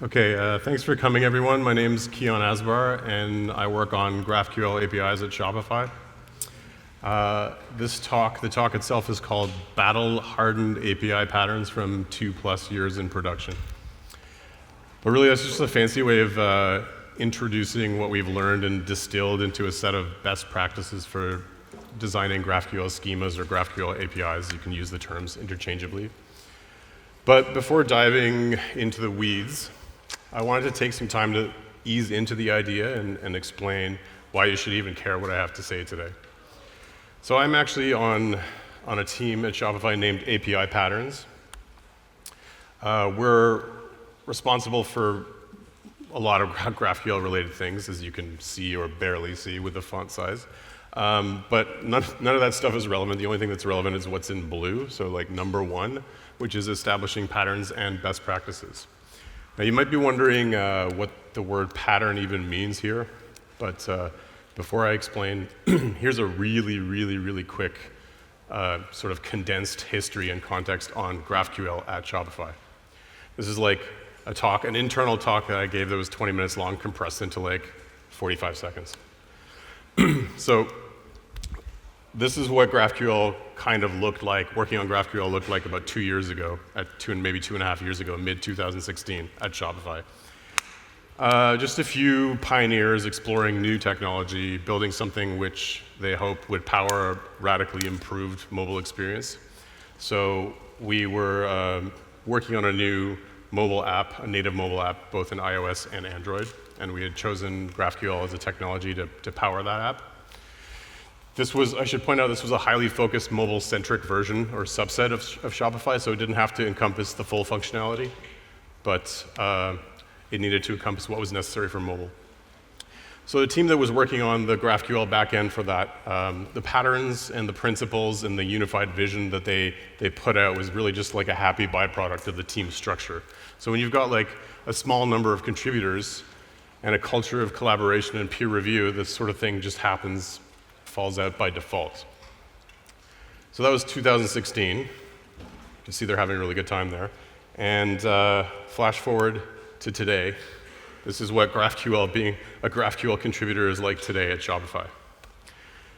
Okay, thanks for coming, everyone. My name's Kiyan Azarbar, and I work on GraphQL APIs at Shopify. The talk itself is called Battle-Hardened API Patterns from 2+ years in production. But really, that's just a fancy way of introducing what we've learned and distilled into a set of best practices for designing GraphQL schemas or GraphQL APIs. You can use the terms interchangeably. But before diving into the weeds, I wanted to take some time to ease into the idea and explain why you should even care what I have to say today. So I'm actually on a team at Shopify named API Patterns. We're responsible for a lot of GraphQL-related things, as you can see or barely see with the font size. But none of that stuff is relevant. The only thing that's relevant is what's in blue, so like number 1, which is establishing patterns and best practices. Now, you might be wondering what the word pattern even means here, but before I explain, here's a really quick sort of condensed history and context on GraphQL at Shopify. This is like an internal talk that I gave that was 20 minutes long, compressed into like 45 seconds. So this is what GraphQL kind of looked like, working on GraphQL looked like about 2 years ago, maybe 2.5 years ago, mid-2016 at Shopify. Just a few pioneers exploring new technology, building something which they hope would power a radically improved mobile experience. So we were working on a new mobile app, a native mobile app, both in iOS and Android, and we had chosen GraphQL as a technology to power that app. I should point out, this was a highly focused mobile-centric version or subset of Shopify, so it didn't have to encompass the full functionality, but it needed to encompass what was necessary for mobile. So the team that was working on the GraphQL backend for that, the patterns and the principles and the unified vision that they put out was really just like a happy byproduct of the team structure. So when you've got like a small number of contributors and a culture of collaboration and peer review, this sort of thing just falls out by default. So that was 2016. You can see they're having a really good time there. And flash forward to today. This is what GraphQL, being a GraphQL contributor, is like today at Shopify.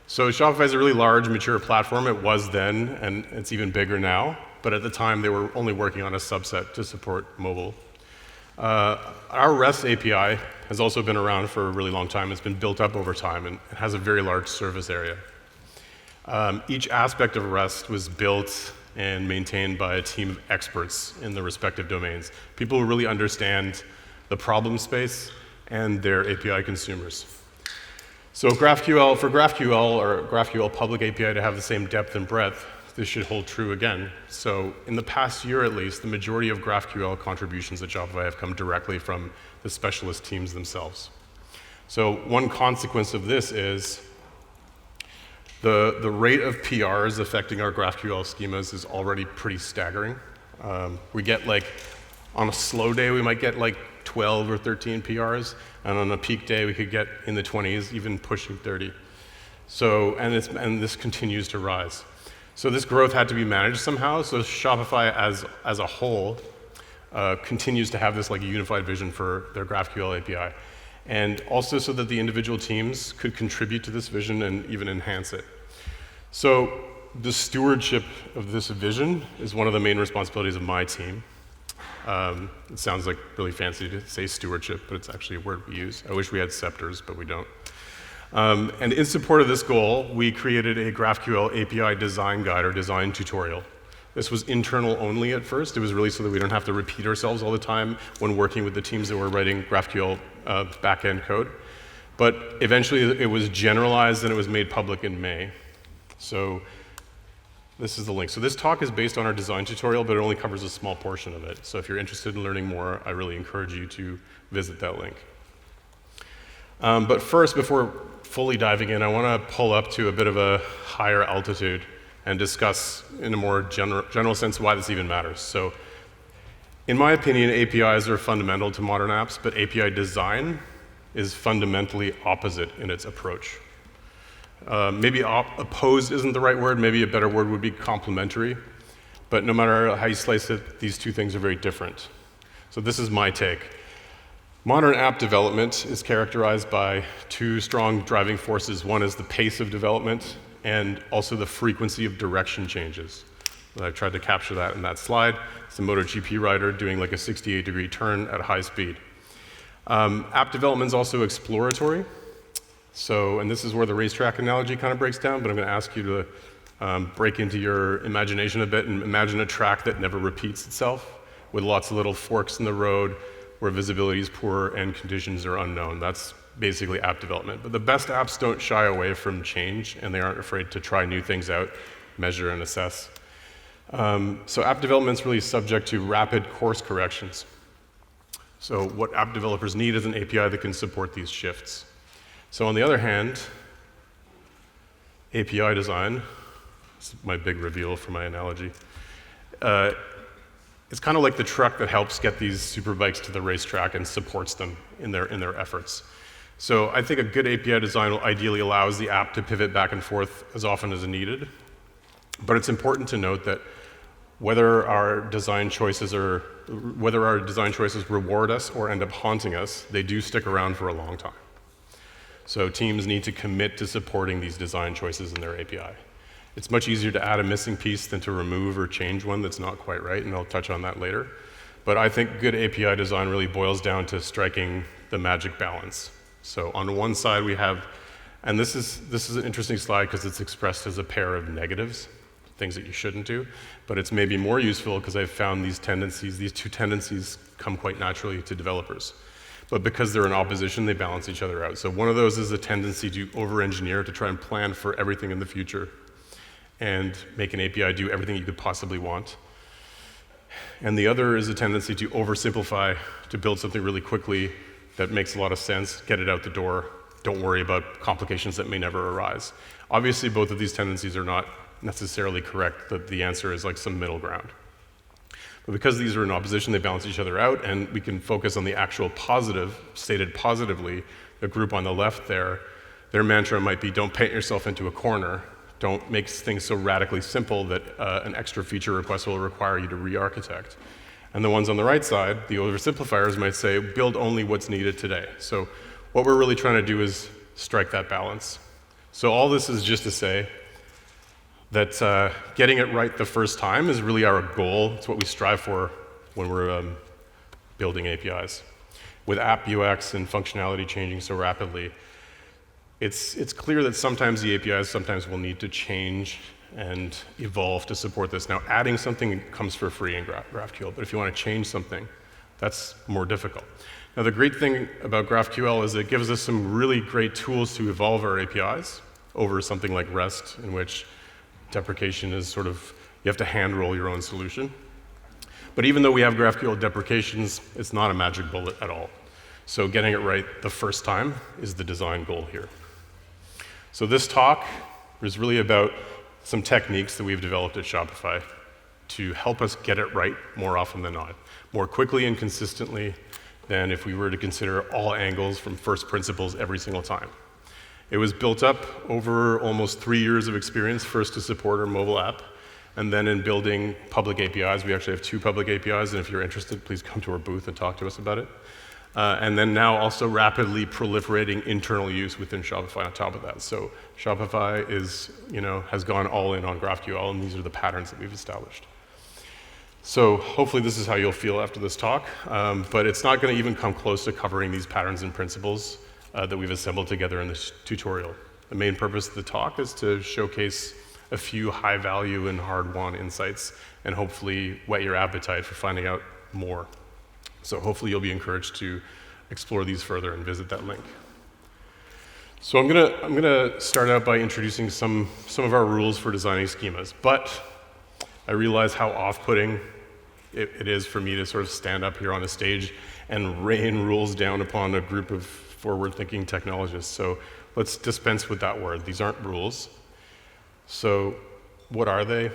So Shopify is a really large, mature platform. It was then, and it's even bigger now. But at the time, they were only working on a subset to support mobile. Our REST API has also been around for a really long time. It's been built up over time, and it has a very large service area. Each aspect of REST was built and maintained by a team of experts in the respective domains, people who really understand the problem space and their API consumers. So for GraphQL or GraphQL public API to have the same depth and breadth, this should hold true again. So in the past year at least, the majority of GraphQL contributions at Shopify have come directly from the specialist teams themselves. So one consequence of this is the rate of PRs affecting our GraphQL schemas is already pretty staggering. We get on a slow day, we might get 12 or 13 PRs, and on a peak day, we could get in the 20s, even pushing 30. So, and this continues to rise. So this growth had to be managed somehow. So Shopify as a whole continues to have this unified vision for their GraphQL API. And also so that the individual teams could contribute to this vision and even enhance it. So the stewardship of this vision is one of the main responsibilities of my team. It sounds really fancy to say stewardship, but it's actually a word we use. I wish we had scepters, but we don't. And in support of this goal, we created a GraphQL API design guide or design tutorial. This was internal only at first. It was really so that we don't have to repeat ourselves all the time when working with the teams that were writing GraphQL backend code. But eventually it was generalized and it was made public in May. So this is the link. So this talk is based on our design tutorial, but it only covers a small portion of it. So if you're interested in learning more, I really encourage you to visit that link. But first, before fully diving in, I want to pull up to a bit of a higher altitude and discuss in a more general sense why this even matters. So in my opinion, APIs are fundamental to modern apps, but API design is fundamentally opposite in its approach. Maybe opposed isn't the right word. Maybe a better word would be complementary. But no matter how you slice it, these two things are very different. So this is my take. Modern app development is characterized by two strong driving forces. One is the pace of development and also the frequency of direction changes. And I've tried to capture that in that slide. It's a MotoGP rider doing like a 68-degree turn at high speed. App development is also exploratory. So, and this is where the racetrack analogy kind of breaks down, but I'm going to ask you to break into your imagination a bit and imagine a track that never repeats itself with lots of little forks in the road where visibility is poor and conditions are unknown. That's basically app development. But the best apps don't shy away from change, and they aren't afraid to try new things out, measure and assess. So app development is really subject to rapid course corrections. So what app developers need is an API that can support these shifts. So on the other hand, API design, this is my big reveal for my analogy, it's kind of like the truck that helps get these superbikes to the racetrack and supports them in their efforts. So I think a good API design ideally allows the app to pivot back and forth as often as needed. But it's important to note that whether our design choices reward us or end up haunting us, they do stick around for a long time. So teams need to commit to supporting these design choices in their API. It's much easier to add a missing piece than to remove or change one that's not quite right, and I'll touch on that later. But I think good API design really boils down to striking the magic balance. So on one side we have, and this is an interesting slide because it's expressed as a pair of negatives, things that you shouldn't do, but it's maybe more useful because I've found these two tendencies come quite naturally to developers. But because they're in opposition, they balance each other out. So one of those is a tendency to over-engineer, to try and plan for everything in the future and make an API do everything you could possibly want. And the other is a tendency to oversimplify, to build something really quickly that makes a lot of sense, get it out the door, don't worry about complications that may never arise. Obviously, both of these tendencies are not necessarily correct, that the answer is like some middle ground. But because these are in opposition, they balance each other out, and we can focus on the actual positive, stated positively. The group on the left there, their mantra might be, don't paint yourself into a corner. Don't make things so radically simple that an extra feature request will require you to re-architect. And the ones on the right side, the oversimplifiers, might say, build only what's needed today. So what we're really trying to do is strike that balance. So all this is just to say that getting it right the first time is really our goal. It's what we strive for when we're building APIs. With app UX and functionality changing so rapidly, it's clear that sometimes the APIs sometimes will need to change and evolve to support this. Now, adding something comes for free in GraphQL, but if you want to change something, that's more difficult. Now, the great thing about GraphQL is it gives us some really great tools to evolve our APIs over something like REST, in which deprecation is sort of, you have to hand roll your own solution. But even though we have GraphQL deprecations, it's not a magic bullet at all. So getting it right the first time is the design goal here. So this talk is really about some techniques that we've developed at Shopify to help us get it right more often than not, more quickly and consistently than if we were to consider all angles from first principles every single time. It was built up over almost 3 years of experience, first to support our mobile app, and then in building public APIs. We actually have 2 public APIs, and if you're interested, please come to our booth and talk to us about it. And then now also rapidly proliferating internal use within Shopify on top of that. So Shopify has gone all in on GraphQL, and these are the patterns that we've established. So hopefully this is how you'll feel after this talk, but it's not going to even come close to covering these patterns and principles that we've assembled together in this tutorial. The main purpose of the talk is to showcase a few high-value and hard-won insights, and hopefully whet your appetite for finding out more. So hopefully you'll be encouraged to explore these further and visit that link. So I'm gonna start out by introducing some of our rules for designing schemas, but I realize how off-putting it is for me to sort of stand up here on a stage and rain rules down upon a group of forward-thinking technologists. So let's dispense with that word. These aren't rules. So what are they?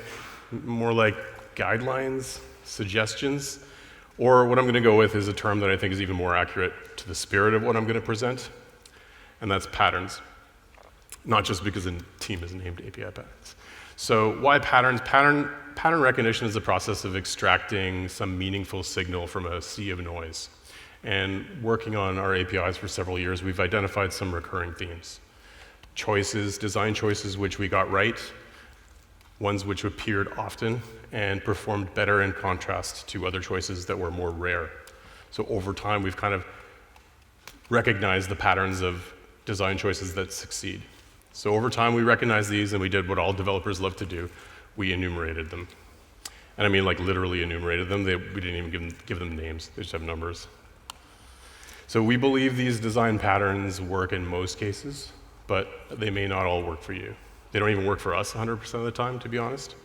More like guidelines, suggestions? Or what I'm going to go with is a term that I think is even more accurate to the spirit of what I'm going to present, and that's patterns. Not just because the team is named API patterns. So why patterns? Pattern recognition is the process of extracting some meaningful signal from a sea of noise. And working on our APIs for several years, we've identified some recurring themes. Choices, design choices which we got right, ones which appeared often and performed better in contrast to other choices that were more rare. So over time, we've kind of recognized the patterns of design choices that succeed. So over time, we recognized these, and we did what all developers love to do. We enumerated them. And I mean like literally enumerated them. We didn't even give them names. They just have numbers. So we believe these design patterns work in most cases, but they may not all work for you. They don't even work for us 100% of the time, to be honest.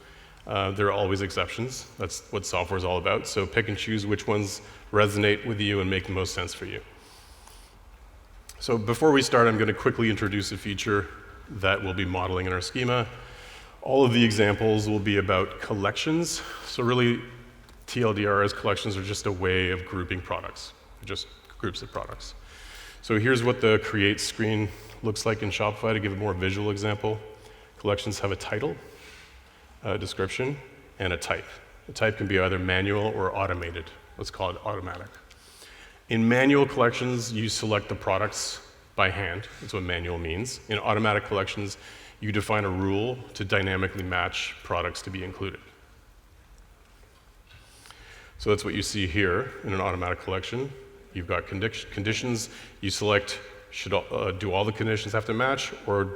There are always exceptions. That's what software is all about. So pick and choose which ones resonate with you and make the most sense for you. So before we start, I'm going to quickly introduce a feature that we'll be modeling in our schema. All of the examples will be about collections. So really, TLDR as collections are just a way of grouping products, just groups of products. So here's what the create screen looks like in Shopify to give a more visual example. Collections have a title, a description, and a type. The type can be either manual or automated. Let's call it automatic. In manual collections, you select the products by hand. That's what manual means. In automatic collections, you define a rule to dynamically match products to be included. So that's what you see here in an automatic collection. You've got conditions. You select, do all the conditions have to match, or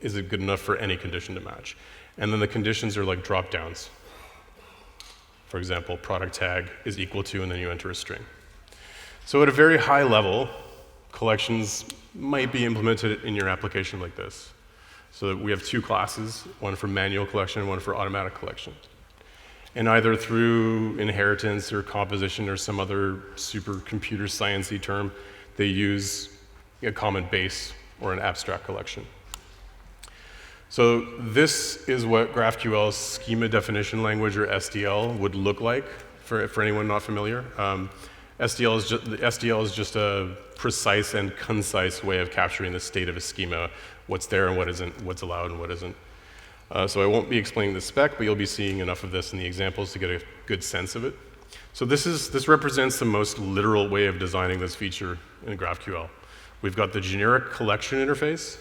is it good enough for any condition to match? And then the conditions are like drop downs. For example, product tag is equal to, and then you enter a string. So at a very high level, collections might be implemented in your application like this. So that we have two classes, one for manual collection and one for automatic collection. And either through inheritance or composition or some other super computer science-y term, they use a common base or an abstract collection. So this is what GraphQL's schema definition language, or SDL, would look like for anyone not familiar. SDL is just a precise and concise way of capturing the state of a schema, what's there and what isn't, what's allowed and what isn't. So I won't be explaining the spec, but you'll be seeing enough of this in the examples to get a good sense of it. So this represents the most literal way of designing this feature in GraphQL. We've got the generic collection interface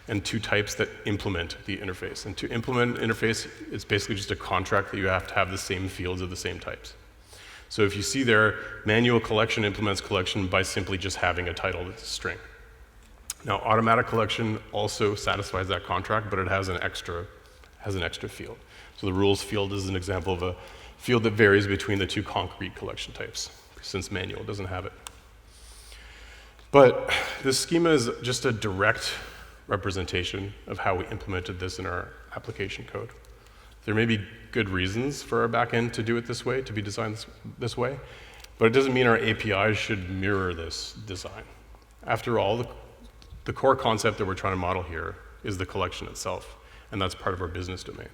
and two types that implement the interface. And to implement an interface, it's basically just a contract that you have to have the same fields of the same types. So if you see there, manual collection implements collection by simply just having a title that's a string. Now, automatic collection also satisfies that contract, but it has an extra field. So the rules field is an example of a field that varies between the two concrete collection types, since manual doesn't have it. But this schema is just a direct representation of how we implemented this in our application code. There may be good reasons for our backend to do it this way, to be designed this way, but it doesn't mean our APIs should mirror this design. After all, the core concept that we're trying to model here is the collection itself, and that's part of our business domain.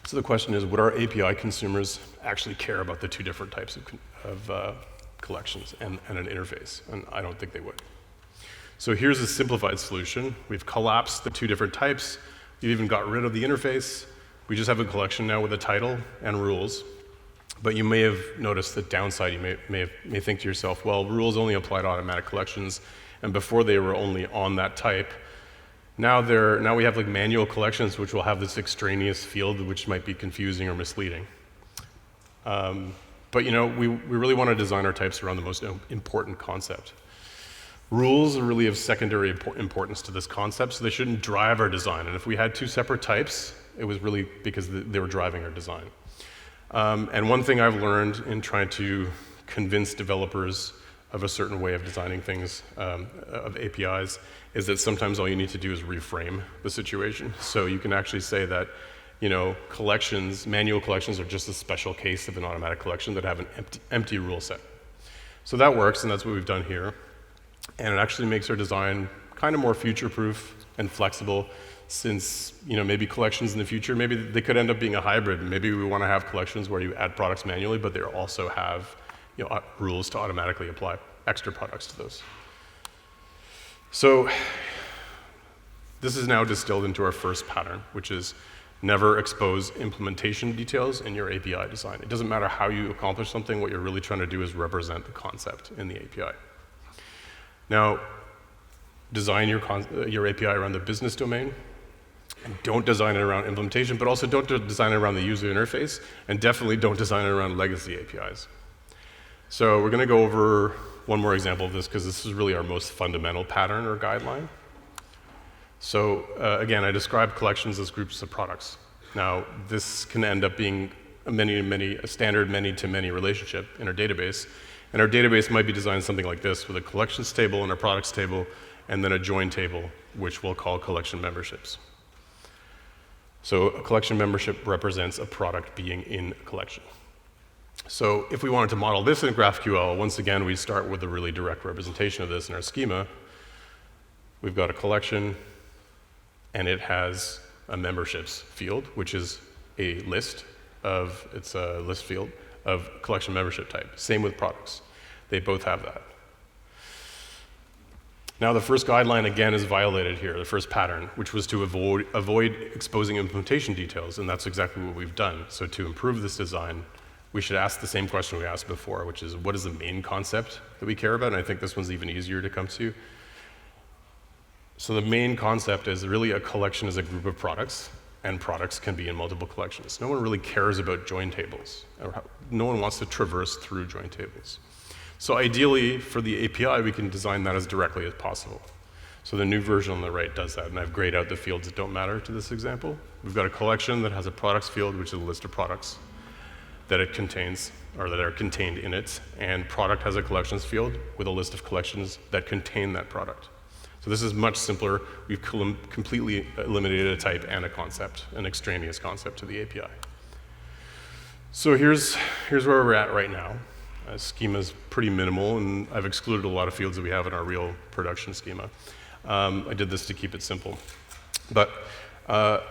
So the question is, would our API consumers actually care about the two different types of collections and an interface? And I don't think they would. So here's a simplified solution. We've collapsed the two different types. We've even got rid of the interface. We just have a collection now with a title and rules. But you may have noticed the downside. You may think to yourself, well, rules only apply to automatic collections, and before they were only on that type. Now we have like manual collections, which will have this extraneous field, which might be confusing or misleading. But we really want to design our types around the most important concept. Rules are really of secondary importance to this concept, so they shouldn't drive our design. And if we had two separate types, it was really because they were driving our design. And one thing I've learned in trying to convince developers of a certain way of designing things, of APIs, is that sometimes all you need to do is reframe the situation. So you can actually say that, manual collections are just a special case of an automatic collection that have an empty rule set. So that works, and that's what we've done here. And it actually makes our design kind of more future-proof and flexible, since maybe collections in the future, maybe they could end up being a hybrid. Maybe we want to have collections where you add products manually, but they also have rules to automatically apply extra products to those. So this is now distilled into our first pattern, which is Never expose implementation details in your API design. It doesn't matter how you accomplish something, what you're really trying to do is represent the concept in the API. Now, design your API around the business domain. And don't design it around implementation, but also don't design it around the user interface, and definitely don't design it around legacy APIs. So we're going to go over one more example of this, because this is really our most fundamental pattern or guideline. So again, I described collections as groups of products. Now, this can end up being a standard many-to-many relationship in our database. And our database might be designed something like this, with a collections table and a products table, and then a join table, which we'll call collection memberships. So a collection membership represents a product being in a collection. So if we wanted to model this in GraphQL, once again, we start with a really direct representation of this in our schema. We've got a collection, and it has a memberships field, which is a list field of collection membership type. Same with products. They both have that. Now, the first guideline, again, is violated here, the first pattern, which was to avoid exposing implementation details, and that's exactly what we've done. So to improve this design, we should ask the same question we asked before, which is, what is the main concept that we care about? And I think this one's even easier to come to. So the main concept is really a collection is a group of products, and products can be in multiple collections. No one really cares about join tables. No one wants to traverse through join tables. So ideally, for the API, we can design that as directly as possible. So the new version on the right does that, and I've grayed out the fields that don't matter to this example. We've got a collection that has a products field, which is a list of products that it contains, or that are contained in it, and product has a collections field with a list of collections that contain that product. So this is much simpler. We've completely eliminated a type and a concept, an extraneous concept to the API. So here's where we're at right now. Schema's pretty minimal, and I've excluded a lot of fields that we have in our real production schema. I did this to keep it simple. But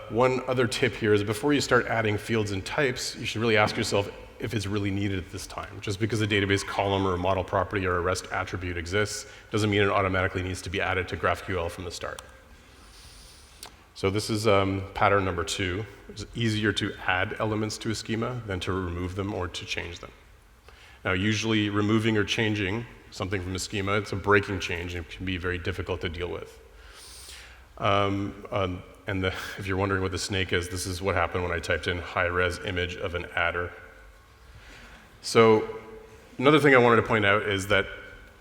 one other tip here is before you start adding fields and types, you should really ask yourself if it's really needed at this time. Just because a database column or a model property or a REST attribute exists doesn't mean it automatically needs to be added to GraphQL from the start. So this is pattern number 2. It's easier to add elements to a schema than to remove them or to change them. Now, usually removing or changing something from a schema, it's a breaking change, and it can be very difficult to deal with. If you're wondering what the snake is, this is what happened when I typed in high-res image of an adder. So another thing I wanted to point out is that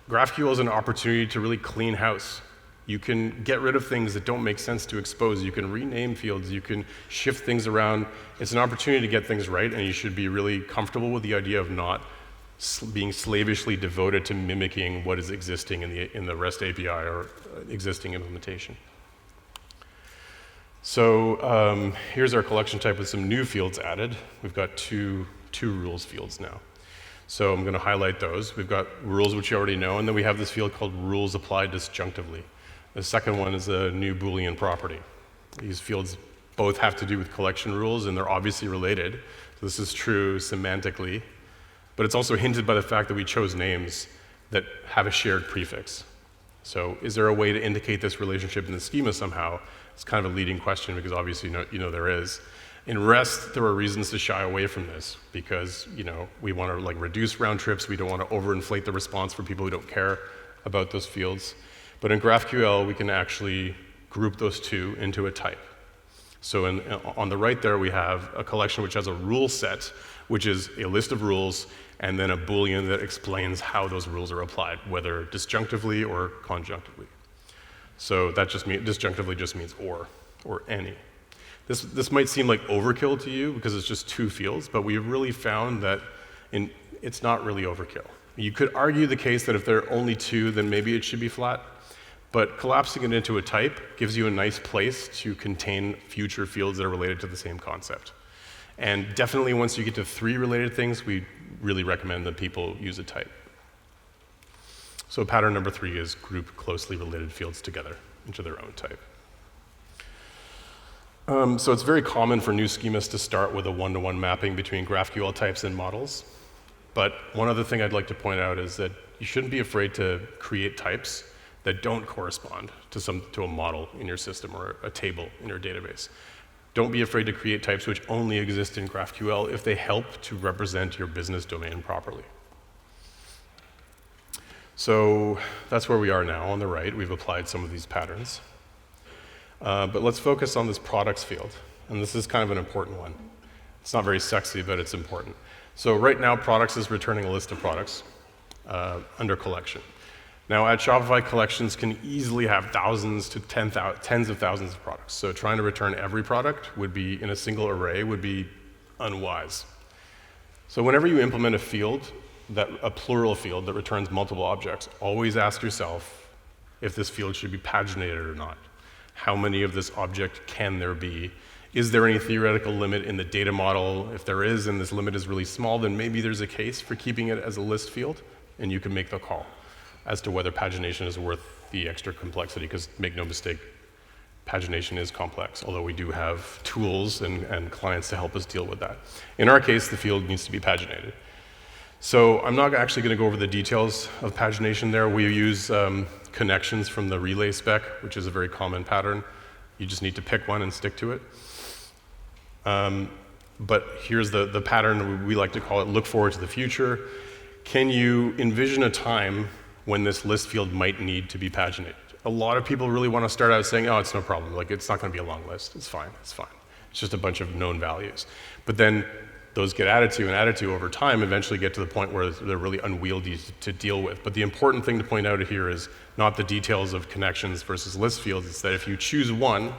GraphQL is an opportunity to really clean house. You can get rid of things that don't make sense to expose. You can rename fields. You can shift things around. It's an opportunity to get things right, and you should be really comfortable with the idea of not being slavishly devoted to mimicking what is existing in the REST API or existing implementation. So here's our collection type with some new fields added. We've got two rules fields now. So I'm going to highlight those. We've got rules, which you already know, and then we have this field called rules applied disjunctively. The second one is a new Boolean property. These fields both have to do with collection rules, and they're obviously related. So this is true semantically, but it's also hinted by the fact that we chose names that have a shared prefix. So is there a way to indicate this relationship in the schema somehow? It's kind of a leading question, because obviously you know there is. In REST, there are reasons to shy away from this, because we want to reduce round trips. We don't want to overinflate the response for people who don't care about those fields. But in GraphQL, we can actually group those two into a type. So on the right there, we have a collection which has a rule set, which is a list of rules, and then a Boolean that explains how those rules are applied, whether disjunctively or conjunctively. So that disjunctively just means or any. This might seem like overkill to you because it's just 2 fields, but we've really found that it's not really overkill. You could argue the case that if there are only 2, then maybe it should be flat, but collapsing it into a type gives you a nice place to contain future fields that are related to the same concept. And definitely once you get to 3 related things, we really recommend that people use a type. So pattern number 3 is group closely related fields together into their own type. So it's very common for new schemas to start with a one-to-one mapping between GraphQL types and models. But one other thing I'd like to point out is that you shouldn't be afraid to create types that don't correspond to a model in your system or a table in your database. Don't be afraid to create types which only exist in GraphQL if they help to represent your business domain properly. So that's where we are now. On the right, we've applied some of these patterns. But let's focus on this products field. And this is kind of an important one. It's not very sexy, but it's important. So right now, products is returning a list of products under collection. Now at Shopify, collections can easily have thousands to tens of thousands of products. So trying to return every product would be, in a single array, would be unwise. So whenever you implement a field, a plural field that returns multiple objects, always ask yourself if this field should be paginated or not. How many of this object can there be? Is there any theoretical limit in the data model? If there is, and this limit is really small, then maybe there's a case for keeping it as a list field, and you can make the call as to whether pagination is worth the extra complexity, because make no mistake, pagination is complex, although we do have tools and clients to help us deal with that. In our case, the field needs to be paginated. So I'm not actually going to go over the details of pagination there. We use connections from the relay spec, which is a very common pattern. You just need to pick one and stick to it. But here's the pattern. We like to call it look forward to the future. Can you envision a time when this list field might need to be paginated? A lot of people really want to start out saying, oh, it's no problem. Like, it's not going to be a long list. It's fine. It's fine. It's just a bunch of known values. But then those get added to over time, eventually get to the point where they're really unwieldy to deal with. But the important thing to point out here is not the details of connections versus list fields. It's that if you choose one,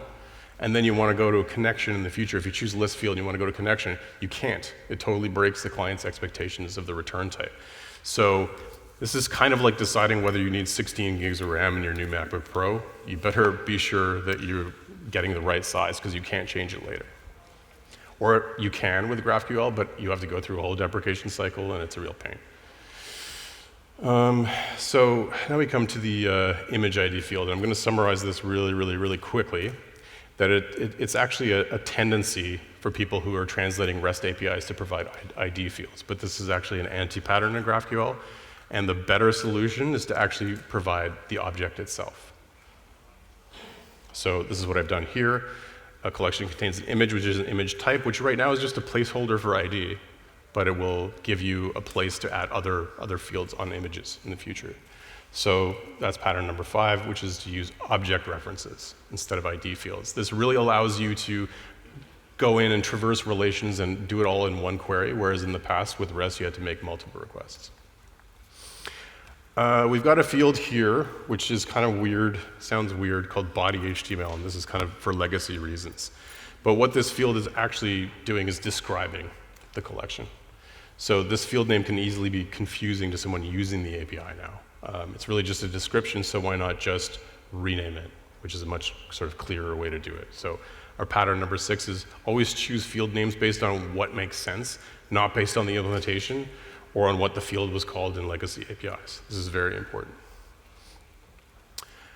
and then you want to go to a connection in the future, if you choose list field and you want to go to connection, you can't. It totally breaks the client's expectations of the return type. So this is kind of like deciding whether you need 16 gigs of RAM in your new MacBook Pro. You better be sure that you're getting the right size, because you can't change it later. Or you can with GraphQL, but you have to go through a whole deprecation cycle, and it's a real pain. So now we come to the image ID field, and I'm going to summarize this really quickly, that it's actually a tendency for people who are translating REST APIs to provide ID fields, but this is actually an anti-pattern in GraphQL, and the better solution is to actually provide the object itself. So this is what I've done here. A collection contains an image, which is an image type, which right now is just a placeholder for ID, but it will give you a place to add other fields on images in the future. So that's pattern number 5, which is to use object references instead of ID fields. This really allows you to go in and traverse relations and do it all in one query, whereas in the past with REST you had to make multiple requests. We've got a field here, which is kind of weird, sounds weird, called body HTML, and this is kind of for legacy reasons. But what this field is actually doing is describing the collection. So this field name can easily be confusing to someone using the API now. It's really just a description, so why not just rename it, which is a much sort of clearer way to do it. So our pattern number 6 is always choose field names based on what makes sense, not based on the implementation or on what the field was called in legacy APIs. This is very important.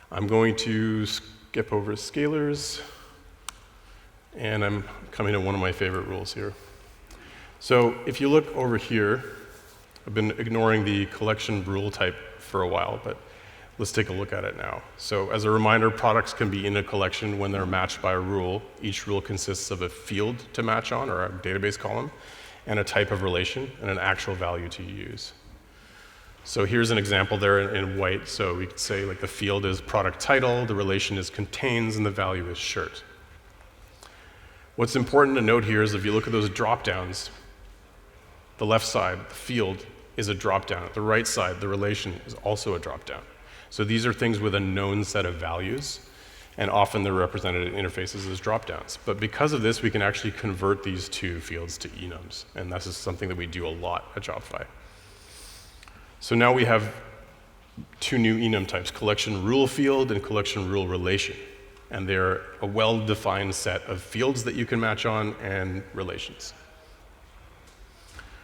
I'm going to skip over scalars, and I'm coming to one of my favorite rules here. So if you look over here, I've been ignoring the collection rule type for a while, but let's take a look at it now. So as a reminder, products can be in a collection when they're matched by a rule. Each rule consists of a field to match on, or a database column, and a type of relation, and an actual value to use. So here's an example there in white. So we could say like the field is product title, the relation is contains, and the value is shirt. What's important to note here is if you look at those drop-downs, the left side, the field, is a drop-down. The right side, the relation, is also a drop-down. So these are things with a known set of values, and often they're represented in interfaces as drop-downs. But because of this, we can actually convert these two fields to enums, and this is something that we do a lot at Shopify. So now we have two new enum types, collection rule field and collection rule relation. And they're a well-defined set of fields that you can match on and relations.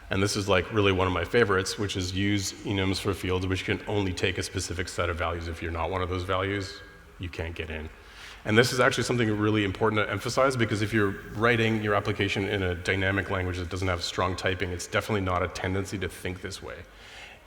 And this is like really one of my favorites, which is use enums for fields which can only take a specific set of values. If you're not one of those values, you can't get in. And this is actually something really important to emphasize, because if you're writing your application in a dynamic language that doesn't have strong typing, it's definitely not a tendency to think this way.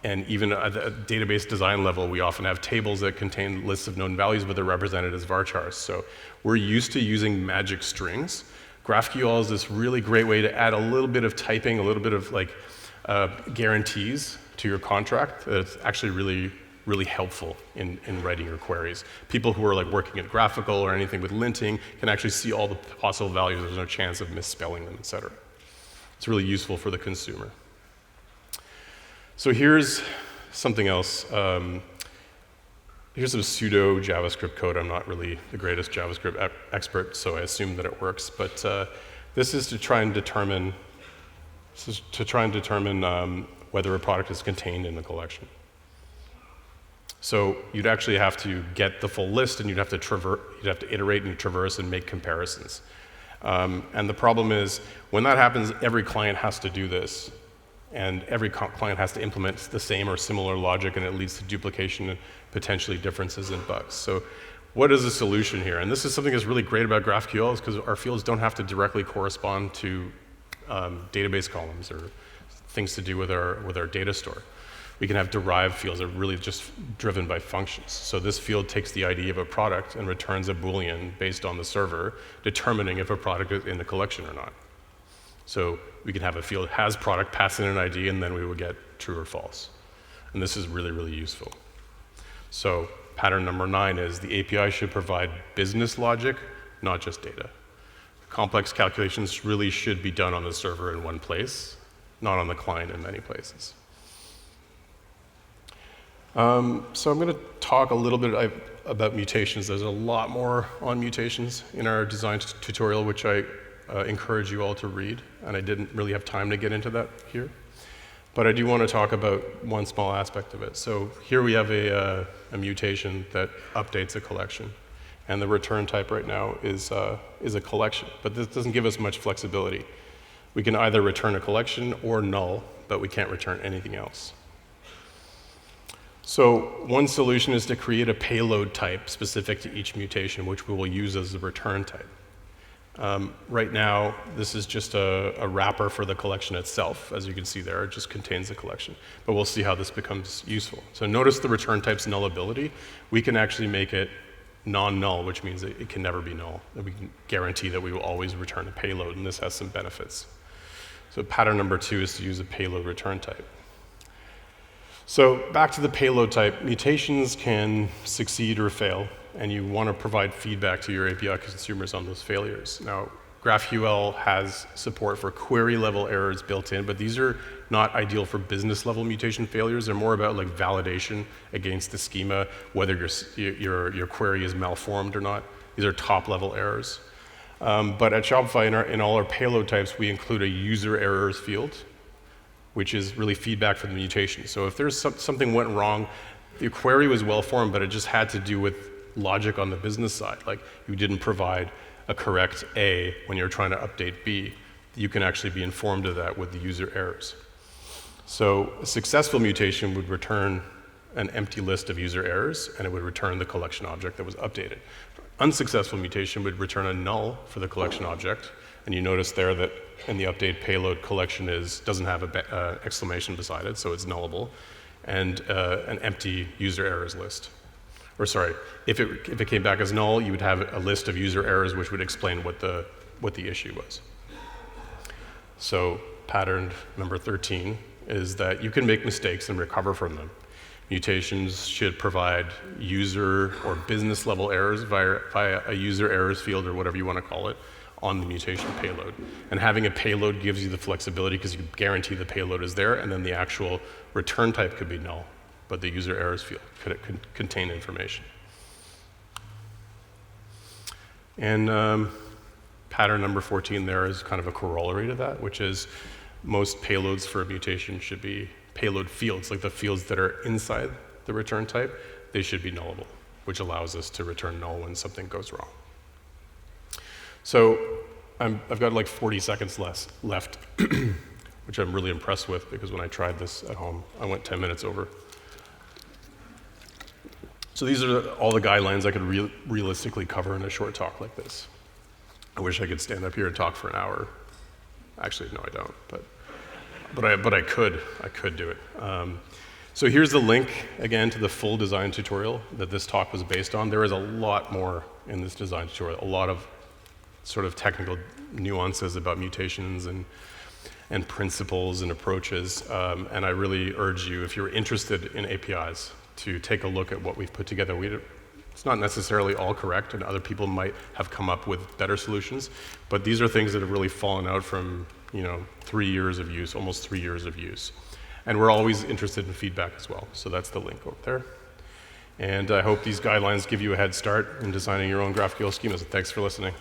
And even at the database design level, we often have tables that contain lists of known values, but they're represented as varchars. So we're used to using magic strings. GraphQL is this really great way to add a little bit of typing, a little bit of guarantees to your contract. That's actually really helpful in writing your queries. People who are working at graphical or anything with linting can actually see all the possible values. There's no chance of misspelling them, etc. It's really useful for the consumer. So here's something else. Here's some pseudo JavaScript code. I'm not really the greatest JavaScript expert, so I assume that it works. But this is to try and determine whether a product is contained in the collection. So you'd actually have to get the full list, and you'd have to iterate and traverse and make comparisons. And the problem is, when that happens, every client has to do this, and every client has to implement the same or similar logic, and it leads to duplication and potentially differences in bugs. So what is the solution here? And this is something that's really great about GraphQL, is because our fields don't have to directly correspond to database columns or things to do with our data store. We can have derived fields that are really just driven by functions. So this field takes the ID of a product and returns a Boolean based on the server, determining if a product is in the collection or not. So we can have a field has product, pass in an ID, and then we will get true or false. And this is really useful. So pattern number 9 is the API should provide business logic, not just data. Complex calculations really should be done on the server in one place, not on the client in many places. So I'm going to talk a little bit about mutations. There's a lot more on mutations in our design tutorial, which I encourage you all to read, and I didn't really have time to get into that here. But I do want to talk about one small aspect of it. So here we have a mutation that updates a collection, and the return type right now is a collection, but this doesn't give us much flexibility. We can either return a collection or null, but we can't return anything else. So one solution is to create a payload type specific to each mutation, which we will use as the return type. Right now, this is just a wrapper for the collection itself. As you can see there, it just contains the collection. But we'll see how this becomes useful. So notice the return type's nullability. We can actually make it non-null, which means that it can never be null. And we can guarantee that we will always return a payload, and this has some benefits. So pattern number 2 is to use a payload return type. So back to the payload type, mutations can succeed or fail, and you want to provide feedback to your API consumers on those failures. Now, GraphQL has support for query-level errors built in, but these are not ideal for business-level mutation failures. They're more about validation against the schema, whether your query is malformed or not. These are top-level errors. But at Shopify, in all our payload types, we include a user errors field, which is really feedback from the mutation. So if there's something went wrong, the query was well-formed, but it just had to do with logic on the business side. Like you didn't provide a correct A when you're trying to update B. You can actually be informed of that with the user errors. So a successful mutation would return an empty list of user errors, and it would return the collection object that was updated. Unsuccessful mutation would return a null for the collection object, and you notice there that in the update payload collection doesn't have an exclamation beside it, so it's nullable, and an empty user errors list. Or sorry, if it came back as null, you would have a list of user errors which would explain what the issue was. So pattern number 13 is that you can make mistakes and recover from them. Mutations should provide user or business level errors via a user errors field or whatever you want to call it on the mutation payload. And having a payload gives you the flexibility because you guarantee the payload is there, and then the actual return type could be null, but the user errors field could contain information. And pattern number 14 there is kind of a corollary to that, which is most payloads for a mutation should be payload fields, like the fields that are inside the return type, they should be nullable, which allows us to return null when something goes wrong. So I've got like 40 seconds left, which I'm really impressed with because when I tried this at home, I went 10 minutes over. So these are all the guidelines I could realistically cover in a short talk like this. I wish I could stand up here and talk for an hour. Actually, no, I don't, but I could do it. So here's the link, again, to the full design tutorial that this talk was based on. There is a lot more in this design tutorial, a lot of sort of technical nuances about mutations and principles and approaches. And I really urge you, if you're interested in APIs, to take a look at what we've put together. It's not necessarily all correct, and other people might have come up with better solutions, but these are things that have really fallen out from 3 years of use, almost 3 years of use. And we're always interested in feedback as well, so that's the link over there. And I hope these guidelines give you a head start in designing your own GraphQL schemas. Thanks for listening.